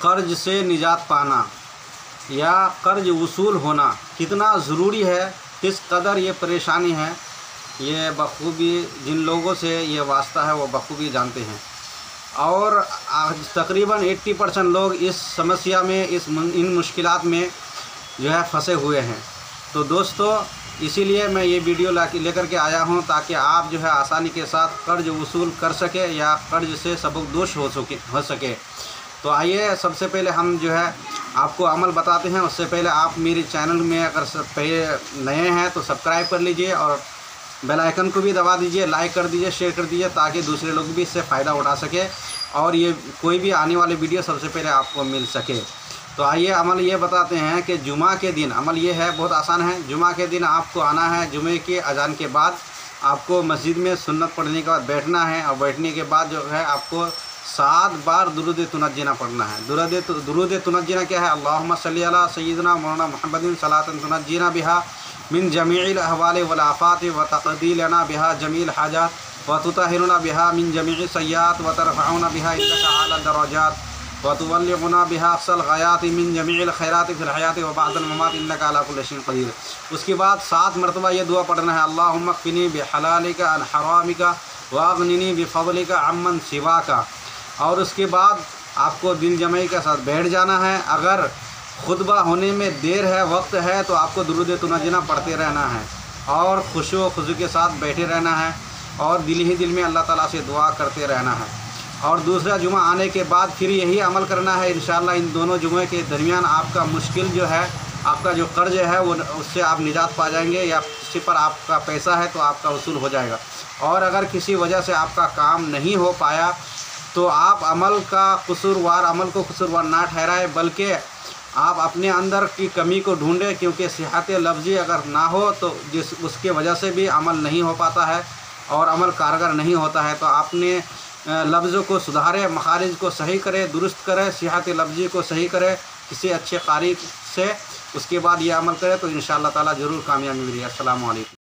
कर्ज से निजात पाना या कर्ज वसूल होना कितना ज़रूरी है, किस कदर ये परेशानी है, ये बखूबी जिन लोगों से ये वास्ता है वो बखूबी जानते हैं। और तकरीबन 80% लोग इस समस्या में, इन मुश्किलात में जो है फंसे हुए हैं। तो दोस्तों, इसीलिए मैं ये वीडियो लेकर के आया हूँ ताकि आप जो है आसानी के साथ कर्ज वसूल कर सके या कर्ज से सबकदोश हो सके। तो आइए, सबसे पहले हम जो है आपको अमल बताते हैं। उससे पहले आप मेरे चैनल में अगर नए हैं तो सब्सक्राइब कर लीजिए और बेल आइकन को भी दबा दीजिए, लाइक कर दीजिए, शेयर कर दीजिए ताकि दूसरे लोग भी इससे फ़ायदा उठा सके और ये कोई भी आने वाली वीडियो सबसे पहले आपको मिल सके। तो आइए, अमल ये बताते हैं कि जुमा के दिन अमल ये है, बहुत आसान है। जुमा के दिन आपको आना है, जुमे के अजान के बाद आपको मस्जिद में सुन्नत पढ़ने के बाद बैठना है और बैठने के बाद जो है आपको 7 बार दुरूद तुनज्जिना पढ़ना है। दुरूद तुनज्जिना क्या है? अल्लाहुम्मा सल्ली अला सय्यिदना मौलाना मुहम्मदिन सलातन तुनज्जिना बिहा मिन जमीइल अहवाल वल आफात व तक़दी लना बिहा जमील हाजात व तुताहिरुना बिहा मिन जमीइ सय्यात व तरफ़उना बिहा इन्नका आला दरजात व तुबल्लिगुना बिहा अक़सल ग़ायात मिन जमीइल खैरात फ़िल हयात व बअदल ममात इन्नका अला कुल्लि शैइन क़दीर। उसके बाद 7 मरतबा ये दुआ पढ़ना है, अल्लाहुम्मा क़्फ़िनी बिहलालिका अन हरामिका व अग़निनी बिफ़ज़लिका अम्मन सिवाका। और उसके बाद आपको दिल जमाई के साथ बैठ जाना है। अगर खुतबा होने में देर है, वक्त है, तो आपको दुरूद तुनज्जिना पढ़ते रहना है और खुशू खुजू के साथ बैठे रहना है और दिल ही दिल में अल्लाह ताला से दुआ करते रहना है। और दूसरा जुमा आने के बाद फिर यही अमल करना है। इंशाअल्लाह इन दोनों जुमे के दरमियान आपका मुश्किल जो है, आपका जो कर्ज है वो उससे आप निजात पा जाएंगे या किसी पर आपका पैसा है तो आपका वसूल हो जाएगा। और अगर किसी वजह से आपका काम नहीं हो पाया तो आप अमल को कसूरवार ना ठहराए, बल्कि आप अपने अंदर की कमी को ढूंढें, क्योंकि सिहत लफ्ज़ी अगर ना हो तो उसके वजह से भी अमल नहीं हो पाता है और अमल कारगर नहीं होता है। तो आपने लफ्ज़ों को सुधारें, मखारिज को सही करें, दुरुस्त करें, सिहत लफ्ज़ी को सही करें किसी अच्छे कारी से। उसके बाद ये अमल करें तो इंशाअल्लाह ताला ज़रूर कामयाबी मिलेगी। अस्सलामु अलैकुम।